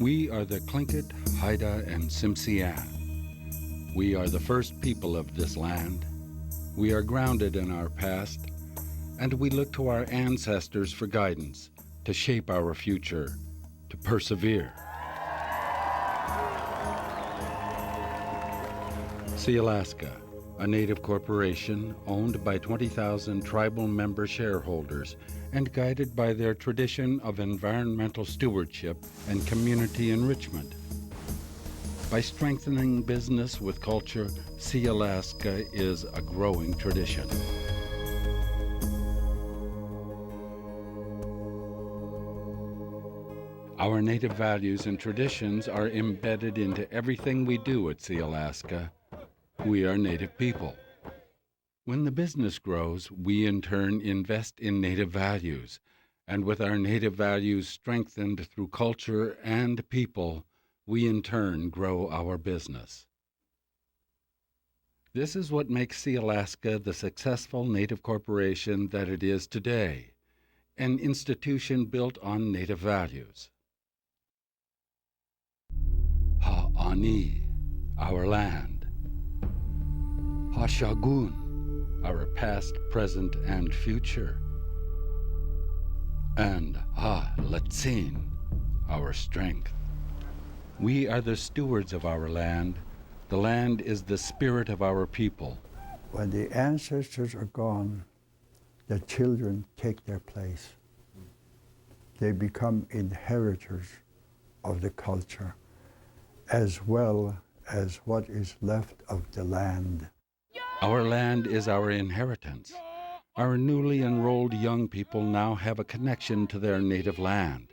We are the Tlingit, Haida, and Tsimshian. We are the first people of this land. We are grounded in our past, and we look to our ancestors for guidance, to shape our future, to persevere. Sealaska, a native corporation owned by 20,000 tribal member shareholders and guided by their tradition of environmental stewardship and community enrichment. By strengthening business with culture, Sealaska is a growing tradition. Our native values and traditions are embedded into everything we do at Sealaska. We are native people. When the business grows, we in turn invest in native values, and with our native values strengthened through culture and people, we in turn grow our business. This is what makes Sealaska the successful native corporation that it is today, an institution built on native values. Ha'ani, our land. Hashagun, our past, present, and future. And Ha-Latzin, our strength. We are the stewards of our land. The land is the spirit of our people. When the ancestors are gone, the children take their place. They become inheritors of the culture, as well as what is left of the land. Our land is our inheritance. Our newly enrolled young people now have a connection to their native land.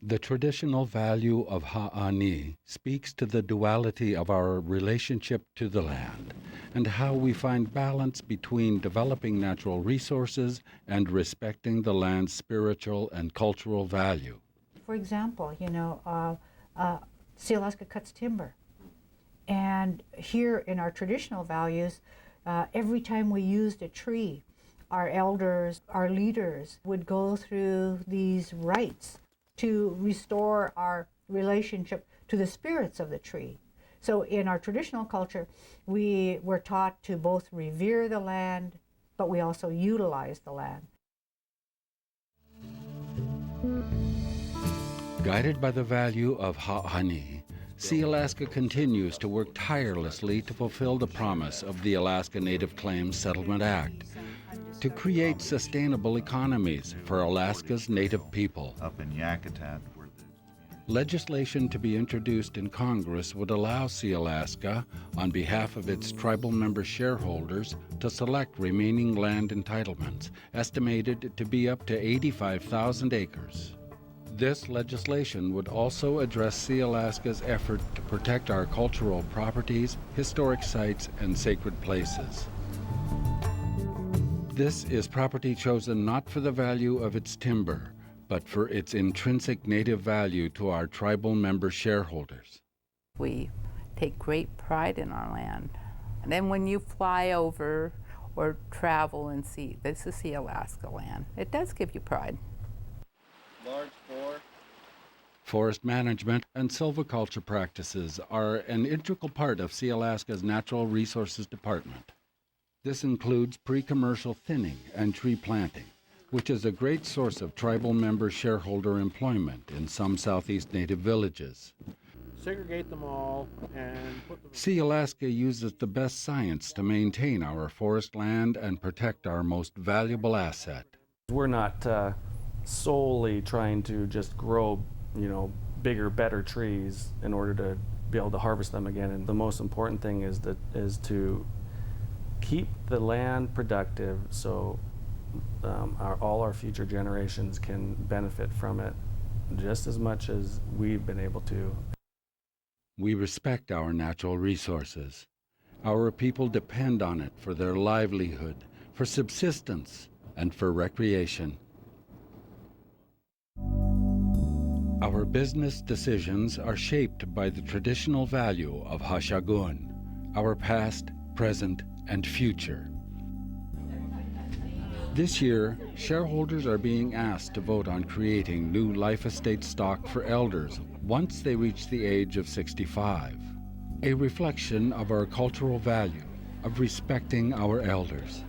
The traditional value of Ha'ani speaks to the duality of our relationship to the land and how we find balance between developing natural resources and respecting the land's spiritual and cultural value. For example, Sealaska cuts timber. And here in our traditional values, every time we used a tree, our elders, our leaders would go through these rites to restore our relationship to the spirits of the tree. So in our traditional culture, we were taught to both revere the land, but we also utilize the land. Guided by the value of Ha'ani, Sealaska continues to work tirelessly to fulfill the promise of the Alaska Native Claims Settlement Act, to create sustainable economies for Alaska's native people. Up in Yakutat, Legislation to be introduced in Congress would allow Sealaska, on behalf of its tribal member shareholders, to select remaining land entitlements, estimated to be up to 85,000 acres. This legislation would also address Sealaska's effort to protect our cultural properties, historic sites, and sacred places. This is property chosen not for the value of its timber, but for its intrinsic native value to our tribal member shareholders. We take great pride in our land. And then when you fly over or travel and see, this is Sealaska land, it does give you pride. large bore. Forest management and silviculture practices are an integral part of Sealaska's Natural Resources Department. This includes pre-commercial thinning and tree planting, which is a great source of tribal member shareholder employment in some Southeast Native villages. Segregate them all and put them... Sealaska uses the best science to maintain our forest land and protect our most valuable asset. We're not solely trying to just grow, bigger, better trees in order to be able to harvest them again. And the most important thing is to keep the land productive so all our future generations can benefit from it just as much as we've been able to. We respect our natural resources. Our people depend on it for their livelihood, for subsistence, and for recreation. Our business decisions are shaped by the traditional value of Hashagun, our past, present, and future. This year, shareholders are being asked to vote on creating new life estate stock for elders once they reach the age of 65, a reflection of our cultural value of respecting our elders.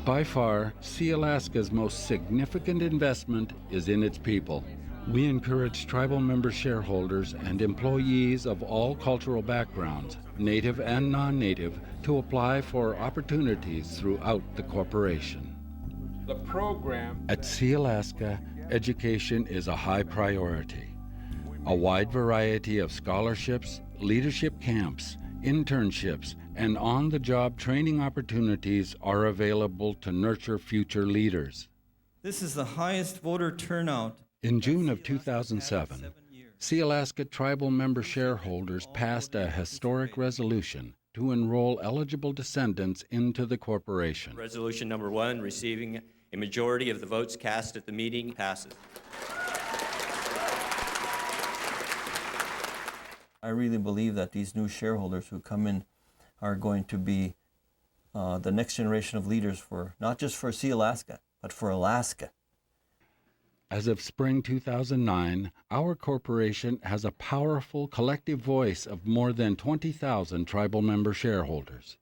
By far, Sealaska's most significant investment is in its people. We encourage tribal member shareholders and employees of all cultural backgrounds, native and non-native, to apply for opportunities throughout the corporation. The program At Sealaska, education is a high priority. A wide variety of scholarships, leadership camps, internships, and on-the-job training opportunities are available to nurture future leaders. This is the highest voter turnout. In June of 2007, Sealaska tribal member shareholders passed a historic resolution to enroll eligible descendants into the corporation. Resolution number 1, receiving a majority of the votes cast at the meeting, passes. I really believe that these new shareholders who come in are going to be the next generation of leaders for not just for Sealaska, but for Alaska. As of spring 2009, our corporation has a powerful collective voice of more than 20,000 tribal member shareholders.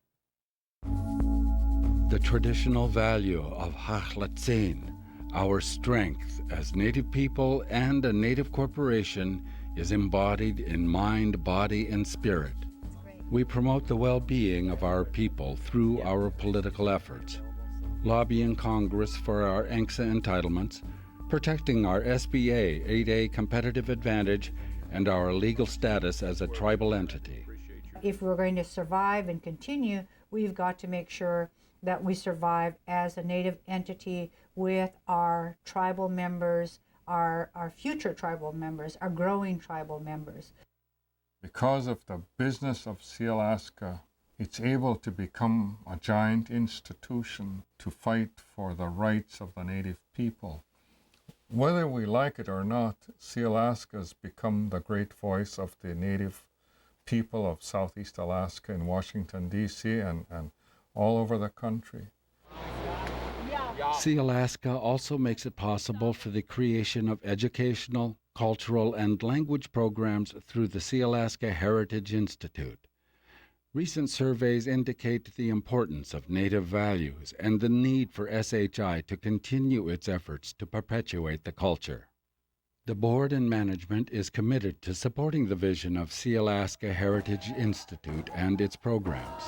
The traditional value of Hachlatsin, our strength as Native people and a Native corporation, is embodied in mind, body, and spirit. We promote the well-being of our people through our political efforts, lobbying Congress for our ENCSA entitlements, protecting our SBA 8A competitive advantage, and our legal status as a tribal entity. If we're going to survive and continue, we've got to make sure that we survive as a Native entity with our tribal members, our future tribal members, our growing tribal members. Because of the business of Sealaska, it's able to become a giant institution to fight for the rights of the Native people. Whether we like it or not, Sealaska has become the great voice of the Native people of Southeast Alaska and Washington, D.C., and all over the country. Sealaska also makes it possible for the creation of educational, cultural, and language programs through the Sealaska Heritage Institute. Recent surveys indicate the importance of Native values and the need for SHI to continue its efforts to perpetuate the culture. The board and management is committed to supporting the vision of Sealaska Heritage Institute and its programs.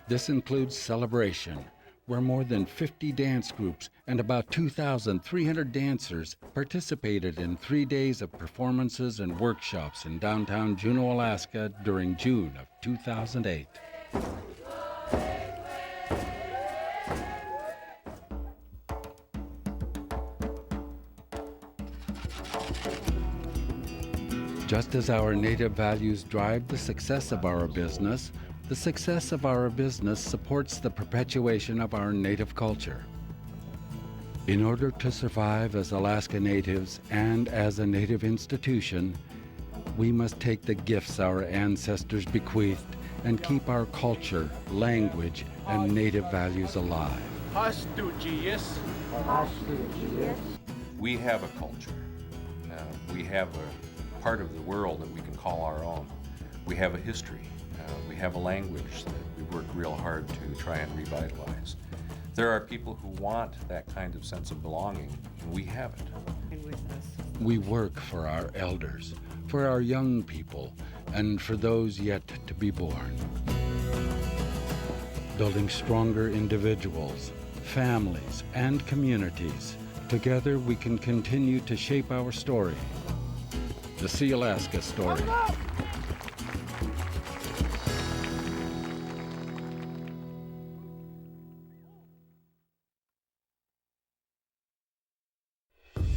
This includes celebration, where more than 50 dance groups and about 2,300 dancers participated in 3 days of performances and workshops in downtown Juneau, Alaska during June of 2008. Just as our Native values drive the success of our business, the success of our business supports the perpetuation of our Native culture. In order to survive as Alaska Natives and as a Native institution, we must take the gifts our ancestors bequeathed and keep our culture, language, and Native values alive. We have a culture. We have a part of the world that we can call our own. We have a history. We have a language that we work real hard to try and revitalize. There are people who want that kind of sense of belonging, and we have it. We work for our elders, for our young people, and for those yet to be born. Building stronger individuals, families, and communities. Together we can continue to shape our story. The Sealaska story.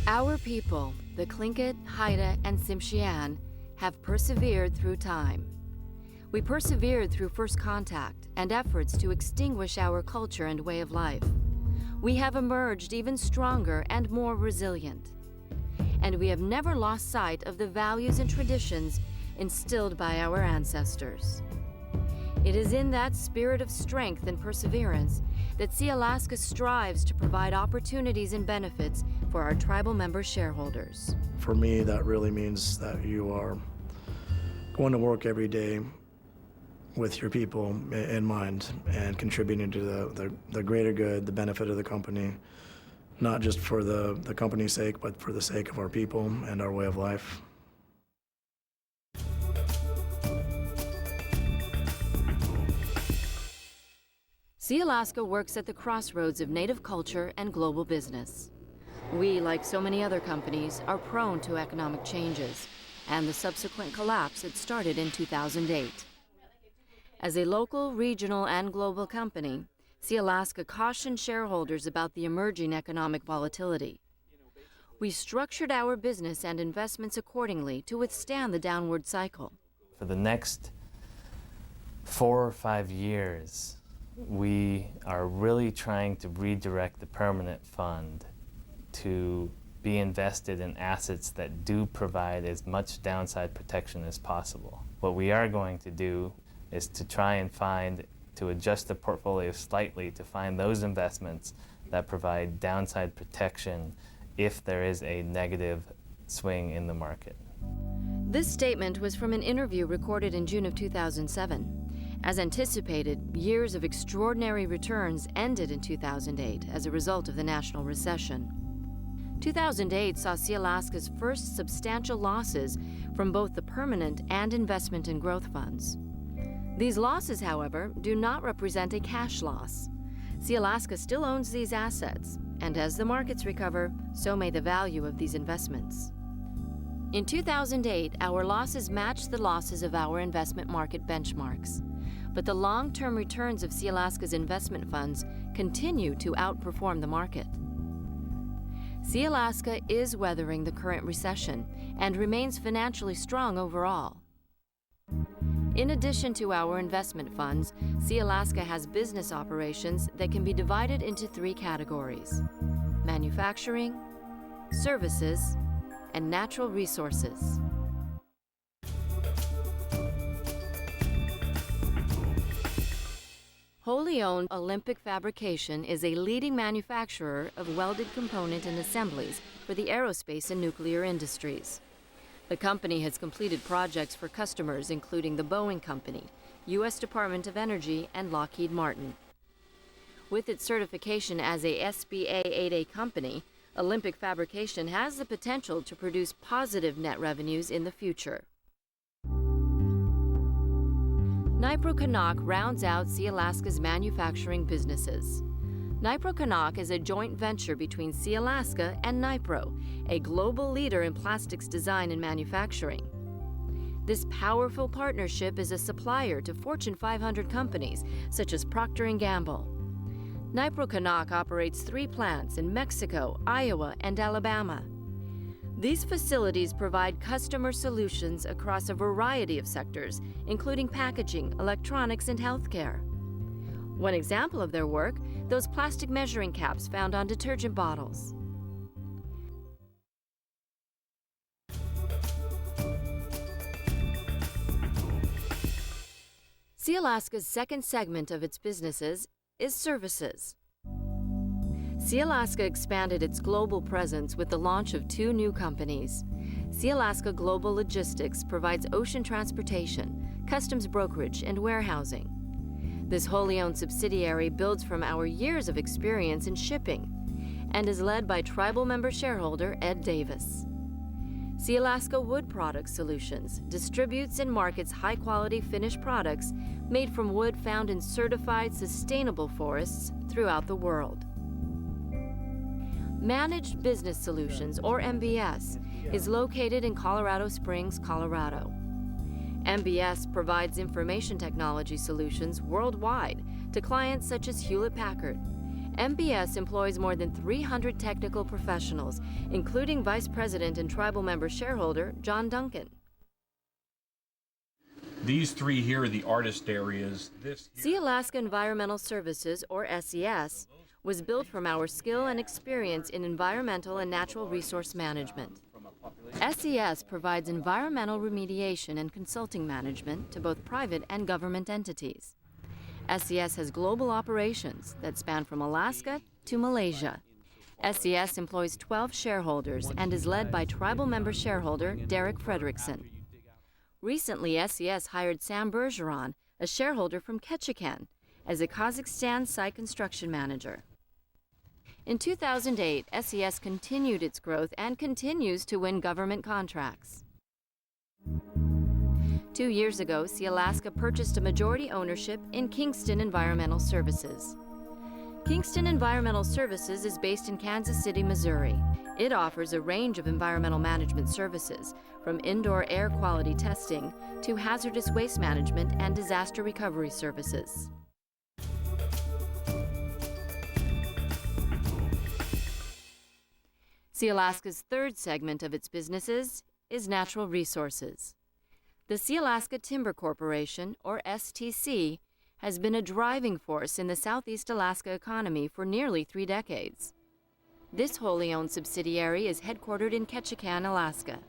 Our people, the Tlingit, Haida, and Tsimshian, have persevered through time. We persevered through first contact and efforts to extinguish our culture and way of life. We have emerged even stronger and more resilient. And we have never lost sight of the values and traditions instilled by our ancestors. It is in that spirit of strength and perseverance that Sealaska strives to provide opportunities and benefits for our tribal member shareholders. For me, that really means that you are going to work every day with your people in mind and contributing to the greater good, the benefit of the company, not just for the company's sake, but for the sake of our people and our way of life. Sealaska works at the crossroads of Native culture and global business. We, like so many other companies, are prone to economic changes and the subsequent collapse that started in 2008. As a local, regional, and global company, Sealaska cautioned shareholders about the emerging economic volatility. We structured our business and investments accordingly to withstand the downward cycle. For the next 4 or 5 years, we are really trying to redirect the permanent fund to be invested in assets that do provide as much downside protection as possible. What we are going to do is to try and to adjust the portfolio slightly to find those investments that provide downside protection if there is a negative swing in the market. This statement was from an interview recorded in June of 2007. As anticipated, years of extraordinary returns ended in 2008 as a result of the national recession. 2008 saw Sealaska's first substantial losses from both the permanent and investment and growth funds. These losses, however, do not represent a cash loss. Sealaska still owns these assets, and as the markets recover, so may the value of these investments. In 2008, our losses matched the losses of our investment market benchmarks. But the long-term returns of Sealaska's investment funds continue to outperform the market. Sealaska is weathering the current recession and remains financially strong overall. In addition to our investment funds, Sealaska has business operations that can be divided into 3 categories: manufacturing, services, and natural resources. Wholly owned Olympic Fabrication is a leading manufacturer of welded component and assemblies for the aerospace and nuclear industries. The company has completed projects for customers including the Boeing Company, U.S. Department of Energy, and Lockheed Martin. With its certification as a SBA 8A company, Olympic Fabrication has the potential to produce positive net revenues in the future. Nipro-Canuck rounds out Sealaska's manufacturing businesses. Nipro-Canuck is a joint venture between Sealaska and Nipro, a global leader in plastics design and manufacturing. This powerful partnership is a supplier to Fortune 500 companies such as Procter & Gamble. Nipro-Canuck operates 3 plants in Mexico, Iowa, and Alabama. These facilities provide customer solutions across a variety of sectors, including packaging, electronics, and healthcare. One example of their work, those plastic measuring caps found on detergent bottles. Sealaska's second segment of its businesses is services. Sealaska expanded its global presence with the launch of 2 new companies. Sealaska Global Logistics provides ocean transportation, customs brokerage, and warehousing. This wholly owned subsidiary builds from our years of experience in shipping and is led by tribal member shareholder Ed Davis. Sealaska Wood Product Solutions distributes and markets high-quality finished products made from wood found in certified sustainable forests throughout the world. Managed Business Solutions, or MBS, is located in Colorado Springs, Colorado. MBS provides information technology solutions worldwide to clients such as Hewlett-Packard. MBS employs more than 300 technical professionals, including Vice President and tribal member shareholder John Duncan. These 3 here are the artist areas. Sealaska Environmental Services, or SES, was built from our skill and experience in environmental and natural resource management. SES provides environmental remediation and consulting management to both private and government entities. SES has global operations that span from Alaska to Malaysia. SES employs 12 shareholders and is led by tribal member shareholder Derek Frederickson. Recently, SES hired Sam Bergeron, a shareholder from Ketchikan, as a Kazakhstan site construction manager. In 2008, SES continued its growth and continues to win government contracts. 2 years ago, Sealaska purchased a majority ownership in Kingston Environmental Services. Kingston Environmental Services is based in Kansas City, Missouri. It offers a range of environmental management services, from indoor air quality testing to hazardous waste management and disaster recovery services. Sealaska's third segment of its businesses is natural resources. The Sealaska Timber Corporation, or STC, has been a driving force in the Southeast Alaska economy for nearly 3 decades. This wholly owned subsidiary is headquartered in Ketchikan, Alaska.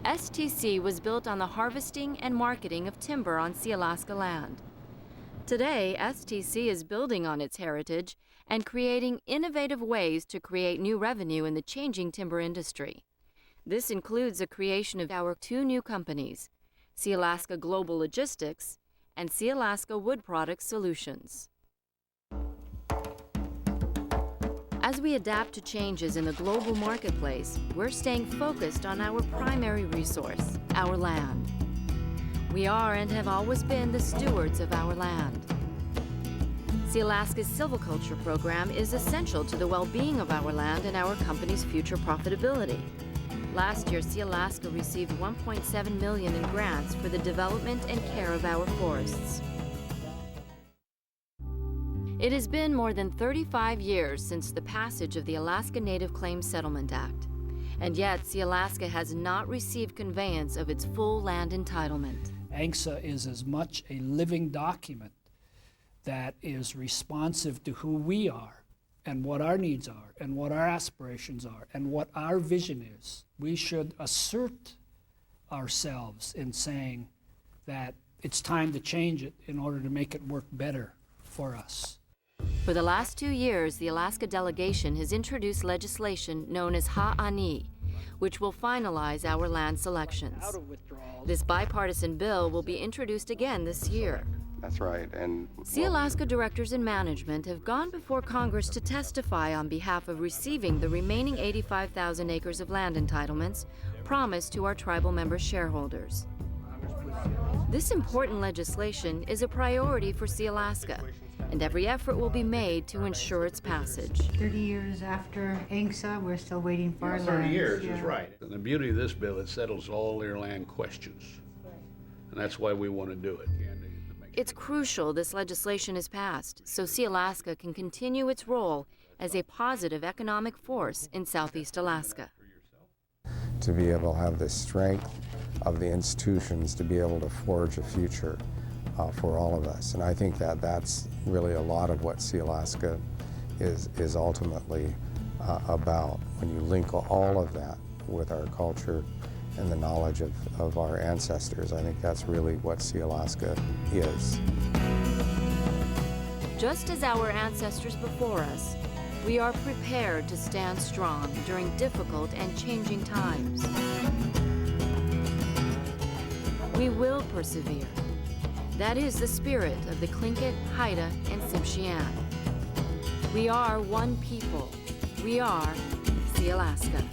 STC was built on the harvesting and marketing of timber on Sealaska land. Today, STC is building on its heritage and creating innovative ways to create new revenue in the changing timber industry. This includes the creation of our 2 new companies, Sealaska Global Logistics and Sealaska Wood Products Solutions. As we adapt to changes in the global marketplace, we're staying focused on our primary resource, our land. We are and have always been the stewards of our land. Sealaska's silviculture program is essential to the well-being of our land and our company's future profitability. Last year, Sealaska received $1.7 million in grants for the development and care of our forests. It has been more than 35 years since the passage of the Alaska Native Claims Settlement Act, and yet Sealaska has not received conveyance of its full land entitlement. ANCSA is as much a living document that is responsive to who we are and what our needs are and what our aspirations are and what our vision is. We should assert ourselves in saying that it's time to change it in order to make it work better for us. For the last 2 years, the Alaska delegation has introduced legislation known as Ha'ani, which will finalize our land selections. This bipartisan bill will be introduced again this year. That's right. And Sealaska directors and management have gone before Congress to testify on behalf of receiving the remaining 85,000 acres of land entitlements promised to our tribal member shareholders. This important legislation is a priority for Sealaska, and every effort will be made to ensure its passage. 30 years after ANCSA, we're still waiting for our land. 30 years is right. And the beauty of this bill, it settles all their land questions. And that's why we want to do it. It's crucial this legislation is passed so Sealaska can continue its role as a positive economic force in Southeast Alaska. to be able to have the strength of the institutions to be able to forge a future for all of us. And I think that that's really a lot of what Sealaska is ultimately about. When you link all of that with our culture and the knowledge of our ancestors, I think that's really what Sealaska is. Just as our ancestors before us, we are prepared to stand strong during difficult and changing times. We will persevere. That is the spirit of the Tlingit, Haida, and Tsimshian. We are one people. We are Sealaska.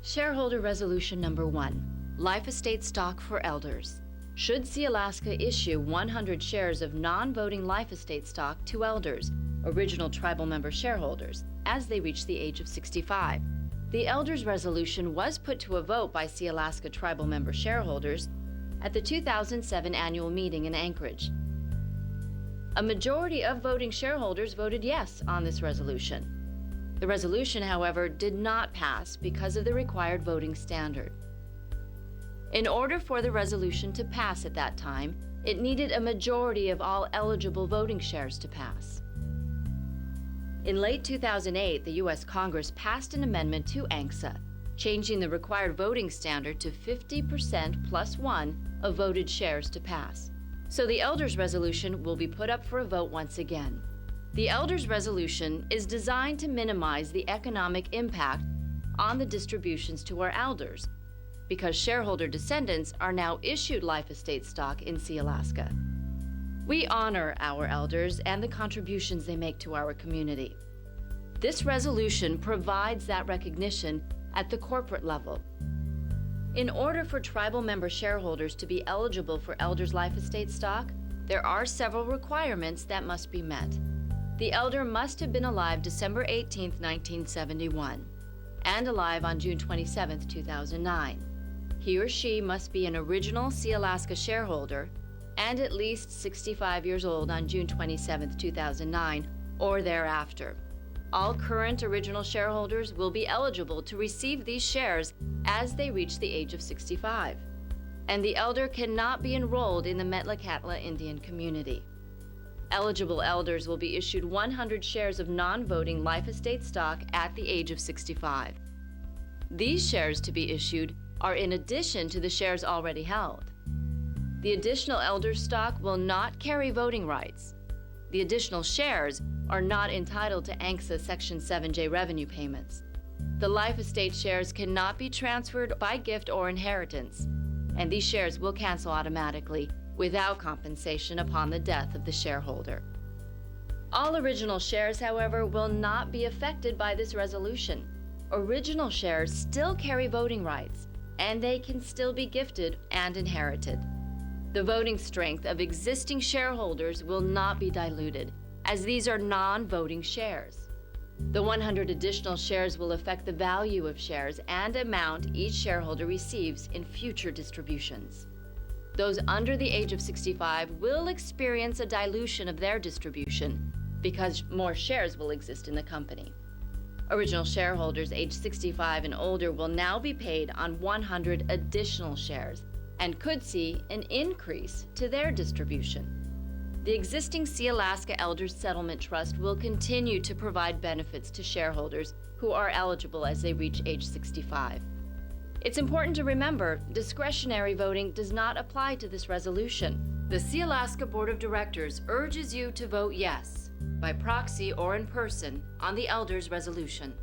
Shareholder Resolution Number 1, Life Estate Stock for Elders. Should Sealaska issue 100 shares of non-voting life estate stock to elders, original tribal member shareholders, as they reach the age of 65? The Elders Resolution was put to a vote by Sealaska tribal member shareholders at the 2007 annual meeting in Anchorage. A majority of voting shareholders voted yes on this resolution. The resolution, however, did not pass because of the required voting standard. In order for the resolution to pass at that time, it needed a majority of all eligible voting shares to pass. In late 2008, the U.S. Congress passed an amendment to ANCSA, changing the required voting standard to 50% plus 1 of voted shares to pass. So the Elders Resolution will be put up for a vote once again. The Elders Resolution is designed to minimize the economic impact on the distributions to our elders, because shareholder descendants are now issued life estate stock in Sealaska. We honor our elders and the contributions they make to our community. This resolution provides that recognition at the corporate level. In order for tribal member shareholders to be eligible for elders life estate stock, there are several requirements that must be met. The elder must have been alive December 18, 1971, and alive on June 27, 2009. He or she must be an original Sealaska shareholder and at least 65 years old on June 27, 2009, or thereafter. All current original shareholders will be eligible to receive these shares as they reach the age of 65. And the elder cannot be enrolled in the Metlakatla Indian community. Eligible elders will be issued 100 shares of non-voting life estate stock at the age of 65. These shares to be issued are in addition to the shares already held. The additional elder stock will not carry voting rights. The additional shares are not entitled to ANCSA Section 7J revenue payments. The life estate shares cannot be transferred by gift or inheritance, and these shares will cancel automatically without compensation upon the death of the shareholder. All original shares, however, will not be affected by this resolution. Original shares still carry voting rights, and they can still be gifted and inherited. The voting strength of existing shareholders will not be diluted, as these are non-voting shares. The 100 additional shares will affect the value of shares and amount each shareholder receives in future distributions. Those under the age of 65 will experience a dilution of their distribution because more shares will exist in the company. Original shareholders aged 65 and older will now be paid on 100 additional shares and could see an increase to their distribution. The existing Sealaska Elders Settlement Trust will continue to provide benefits to shareholders who are eligible as they reach age 65. It's important to remember, discretionary voting does not apply to this resolution. The Sealaska Board of Directors urges you to vote yes, by proxy or in person, on the Elders Resolution.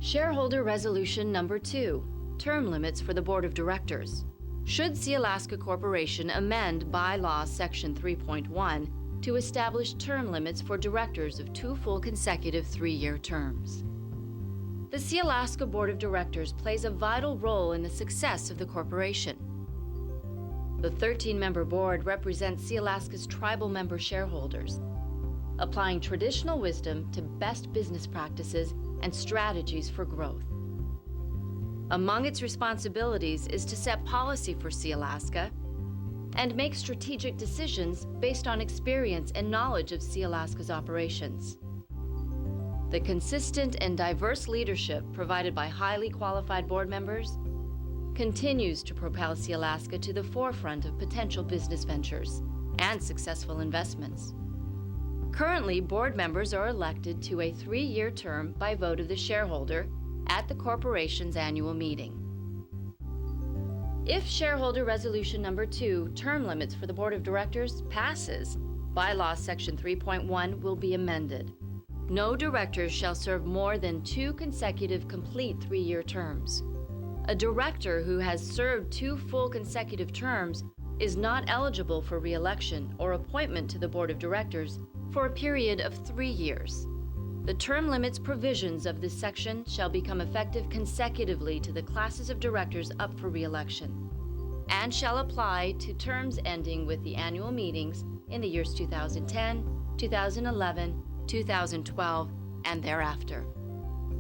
Shareholder Resolution Number 2, Term Limits for the Board of Directors. Should Sealaska Corporation amend Bylaw Section 3.1 to establish term limits for directors of 2 full consecutive 3-year terms? The Sealaska Board of Directors plays a vital role in the success of the corporation. The 13-member board represents Sealaska's tribal member shareholders, applying traditional wisdom to best business practices and strategies for growth. Among its responsibilities is to set policy for Sealaska and make strategic decisions based on experience and knowledge of Sealaska's operations. The consistent and diverse leadership provided by highly qualified board members continues to propel Sealaska to the forefront of potential business ventures and successful investments. Currently, board members are elected to a 3-year term by vote of the shareholder at the corporation's annual meeting. If Shareholder Resolution Number 2, Term Limits for the Board of Directors, passes, Bylaw Section 3.1 will be amended. No directors shall serve more than 2 consecutive complete 3-year terms. A director who has served 2 full consecutive terms is not eligible for re-election or appointment to the Board of Directors for a period of 3 years. The term limits provisions of this section shall become effective consecutively to the classes of directors up for re-election and shall apply to terms ending with the annual meetings in the years 2010, 2011, 2012, and thereafter.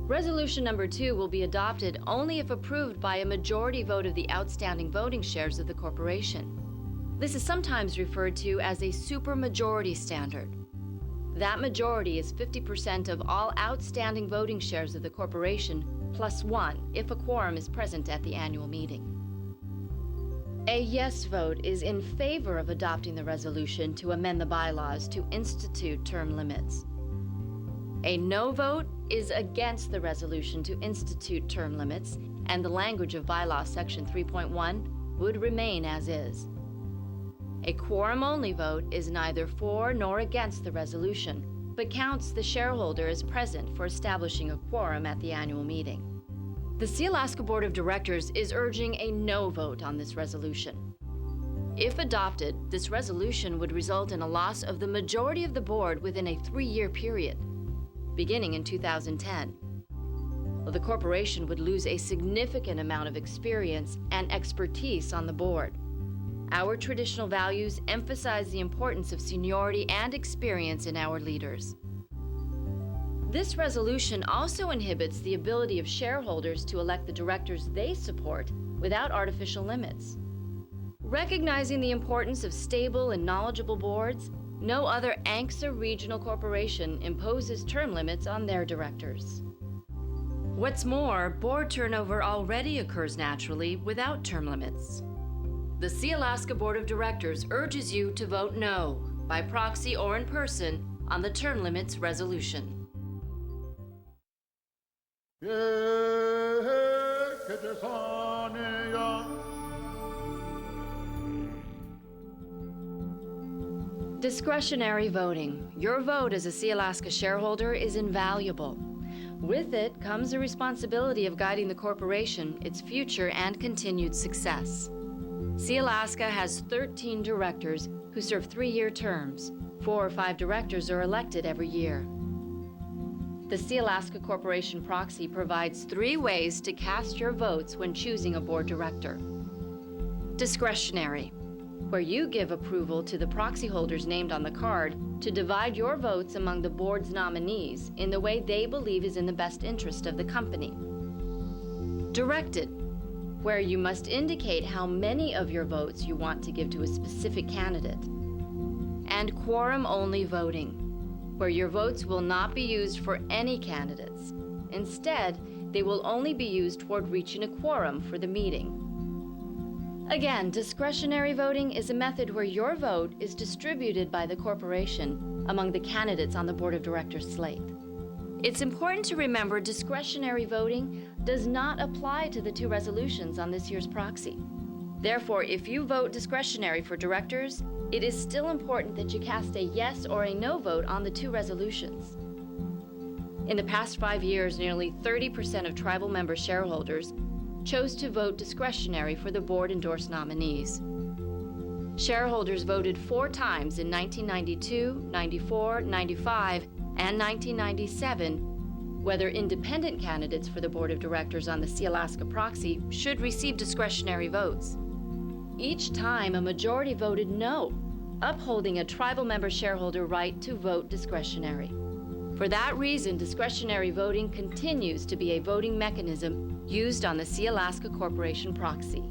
Resolution number 2 will be adopted only if approved by a majority vote of the outstanding voting shares of the corporation. This is sometimes referred to as a supermajority standard. That majority is 50% of all outstanding voting shares of the corporation, plus 1 if a quorum is present at the annual meeting. A yes vote is in favor of adopting the resolution to amend the bylaws to institute term limits. A no vote is against the resolution to institute term limits, and the language of bylaw section 3.1 would remain as is. A quorum-only vote is neither for nor against the resolution, but counts the shareholder as present for establishing a quorum at the annual meeting. The Sealaska Board of Directors is urging a no vote on this resolution. If adopted, this resolution would result in a loss of the majority of the board within a 3-year period, beginning in 2010. The corporation would lose a significant amount of experience and expertise on the board. Our traditional values emphasize the importance of seniority and experience in our leaders. This resolution also inhibits the ability of shareholders to elect the directors they support without artificial limits. Recognizing the importance of stable and knowledgeable boards, no other ANCSA regional corporation imposes term limits on their directors. What's more, board turnover already occurs naturally without term limits. The Sealaska Board of Directors urges you to vote no, by proxy or in person, on the term limits resolution. Discretionary voting. Your vote as a Sealaska shareholder is invaluable. With it comes the responsibility of guiding the corporation, its future, and continued success. Sealaska has 13 directors who serve 3-year terms. 4 or 5 directors are elected every year. The Sealaska Corporation proxy provides 3 ways to cast your votes when choosing a board director. Discretionary, where you give approval to the proxy holders named on the card to divide your votes among the board's nominees in the way they believe is in the best interest of the company. Directed, where you must indicate how many of your votes you want to give to a specific candidate. And quorum-only voting, where your votes will not be used for any candidates. Instead, they will only be used toward reaching a quorum for the meeting. Again, discretionary voting is a method where your vote is distributed by the corporation among the candidates on the Board of Directors slate. It's important to remember discretionary voting does not apply to the 2 resolutions on this year's proxy. Therefore, if you vote discretionary for directors, it is still important that you cast a yes or a no vote on the 2 resolutions. In the past 5 years, nearly 30% of tribal member shareholders chose to vote discretionary for the board-endorsed nominees. Shareholders voted 4 times in 1992, 94, 95, and 1997 whether independent candidates for the Board of Directors on the Sealaska proxy should receive discretionary votes. Each time, a majority voted no, upholding a tribal member shareholder right to vote discretionary. For that reason, discretionary voting continues to be a voting mechanism used on the Sealaska Corporation proxy.